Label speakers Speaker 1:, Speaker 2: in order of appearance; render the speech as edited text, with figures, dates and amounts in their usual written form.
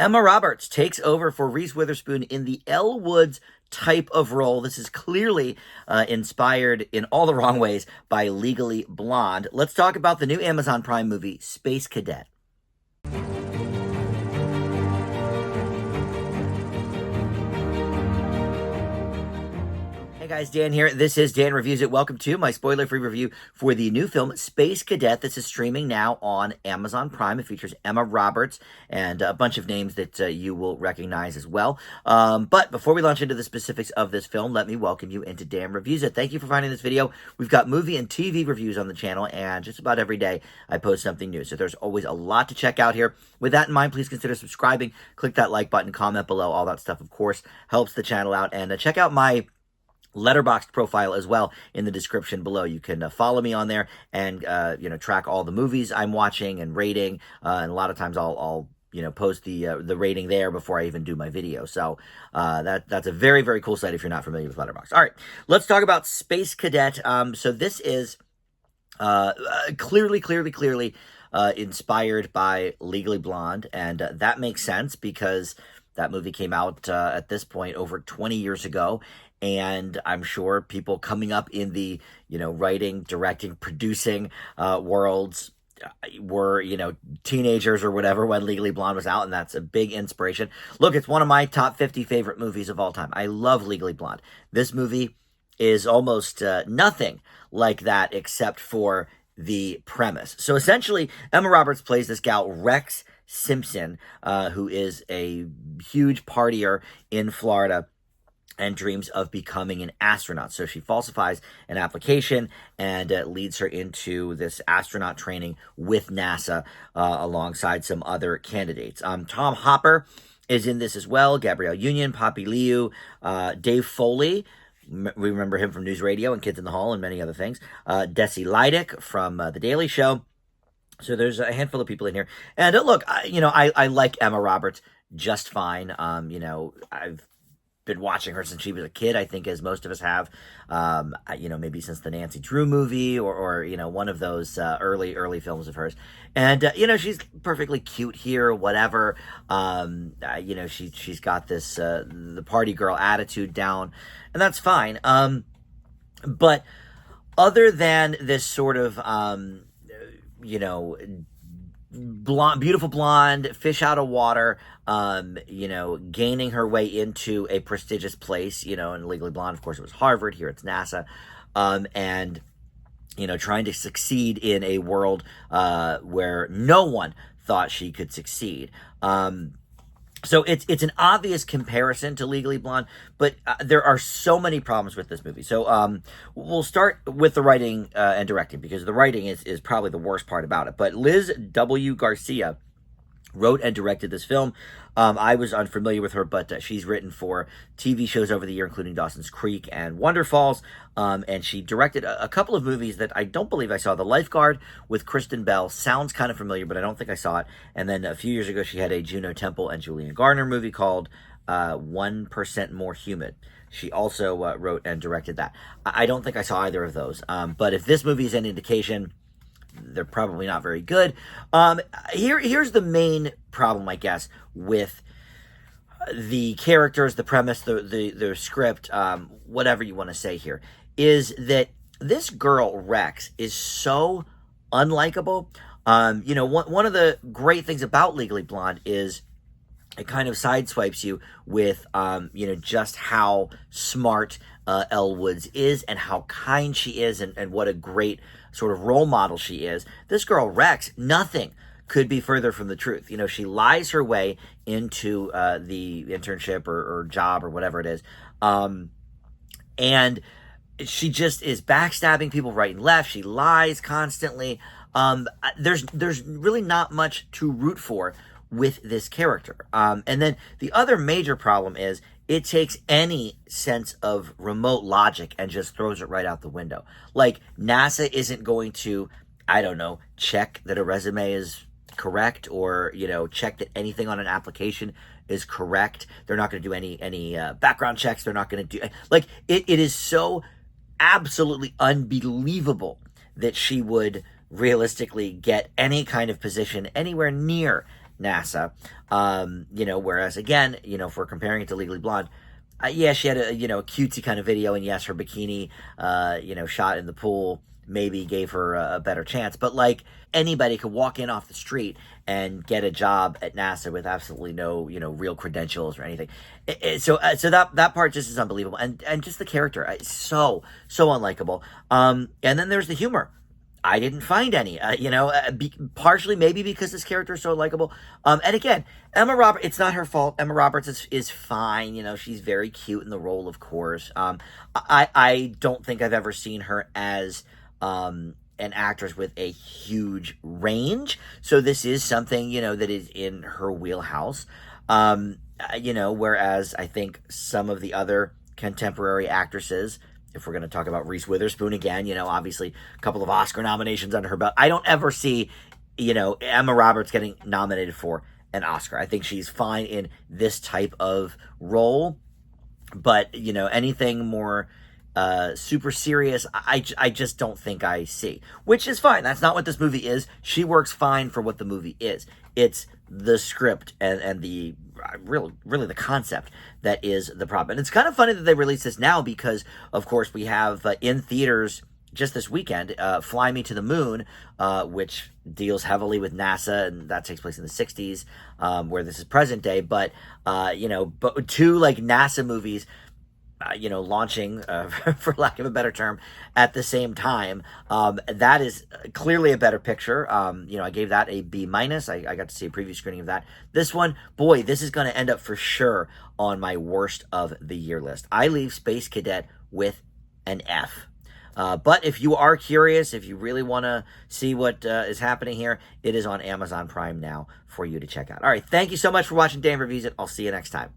Speaker 1: Emma Roberts takes over for Reese Witherspoon in the Elle Woods type of role. This is clearly inspired in all the wrong ways by Legally Blonde. Let's talk about the new Amazon Prime movie, Space Cadet. Hey guys, Dan here. This is Dan Reviews It. Welcome to my spoiler-free review for the new film Space Cadet. This is streaming now on Amazon Prime. It features Emma Roberts and a bunch of names that you will recognize as well. But before we launch into the specifics of this film, let me welcome you into Dan Reviews It. Thank you for finding this video. We've got movie and TV reviews on the channel, and just about every day I post something new. So there's always a lot to check out here. With that in mind, please consider subscribing. Click that like button, comment below. All that stuff, of course, helps the channel out. And check out my Letterboxd profile as well in the description below. You can follow me on there and track all the movies I'm watching and rating. And a lot of times I'll post the rating there before I even do my video. So that's a very, very cool site if you're not familiar with Letterboxd. All right, let's talk about Space Cadet. So this is clearly inspired by Legally Blonde, and that makes sense because that movie came out at this point over 20 years ago. And I'm sure people coming up in the, writing, directing, producing worlds were, teenagers or whatever when Legally Blonde was out, and that's a big inspiration. Look, it's one of my top 50 favorite movies of all time. I love Legally Blonde. This movie is almost nothing like that except for the premise. So essentially, Emma Roberts plays this gal, Rex Simpson, who is a huge partier in Florida and dreams of becoming an astronaut. So she falsifies an application and leads her into this astronaut training with NASA alongside some other candidates. Tom Hopper is in this as well, Gabrielle Union, Poppy Liu, Dave Foley. We remember him from News Radio and Kids in the Hall and many other things. Desi Lydic from The Daily Show. So there's a handful of people in here. And look, I like Emma Roberts just fine. I've been watching her since she was a kid, I think, as most of us have, maybe since the Nancy Drew movie or one of those early films of hers. And, she's perfectly cute here, whatever. She's got this, the party girl attitude down, and that's fine. But other than this sort of, beautiful blonde, fish out of water, gaining her way into a prestigious place, in Legally Blonde, of course, it was Harvard. Here it's NASA. And trying to succeed in a world where no one thought she could succeed. So it's an obvious comparison to Legally Blonde, but there are so many problems with this movie. So we'll start with the writing and directing, because the writing is probably the worst part about it. But Liz W. Garcia wrote and directed this film. I was unfamiliar with her, but she's written for TV shows over the year, including Dawson's Creek and Wonder Falls. And she directed a couple of movies that I don't believe I saw. The Lifeguard with Kristen Bell sounds kind of familiar, but I don't think I saw it. And then a few years ago, she had a Juno Temple and Julian Garner movie called 1% More Humid. She also wrote and directed that. I don't think I saw either of those. But if this movie is an indication, they're probably not very good. Here's the main problem, I guess, with the characters, the premise, the script, whatever you want to say here, is that this girl, Rex, is so unlikable. One of the great things about Legally Blonde is it kind of sideswipes you with, just how smart Elle Woods is and how kind she is and what a great sort of role model she is. This girl, Rex, nothing could be further from the truth. She lies her way into the internship or job or whatever it is. And she just is backstabbing people right and left. She lies constantly. There's really not much to root for with this character. And then the other major problem is it takes any sense of remote logic and just throws it right out the window. Like, NASA isn't going to, check that a resume is correct or, check that anything on an application is correct. They're not going to do any background checks. They're not going to do, it is so absolutely unbelievable that she would realistically get any kind of position anywhere near NASA. Whereas again, if we're comparing it to Legally Blonde, yeah, she had a a cutesy kind of video, and yes, her bikini, shot in the pool maybe gave her a better chance. But like anybody could walk in off the street and get a job at NASA with absolutely no real credentials or anything. So that part just is unbelievable, and just the character, so unlikable. And then there's the humor. I didn't find any, partially maybe because this character is so likable. And again, Emma Roberts, it's not her fault. Emma Roberts is fine. She's very cute in the role, of course. I don't think I've ever seen her as an actress with a huge range. So this is something, that is in her wheelhouse. Whereas I think some of the other contemporary actresses, if we're going to talk about Reese Witherspoon again, obviously a couple of Oscar nominations under her belt. I don't ever see, Emma Roberts getting nominated for an Oscar. I think she's fine in this type of role. But, anything more super serious, I just don't think I see. Which is fine. That's not what this movie is. She works fine for what the movie is. It's the script and the really the concept that is the problem. And it's kind of funny that they released this now because, of course, we have in theaters just this weekend, Fly Me to the Moon, which deals heavily with NASA, and that takes place in the 60s, where this is present day. But, but two like NASA movies, launching, for lack of a better term, at the same time. That is clearly a better picture. I gave that a B minus. I got to see a preview screening of that. This one, boy, this is going to end up for sure on my worst of the year list. I leave Space Cadet with an F. But if you are curious, if you really want to see what is happening here, it is on Amazon Prime now for you to check out. All right, thank you so much for watching Dan Reviews It. I'll see you next time.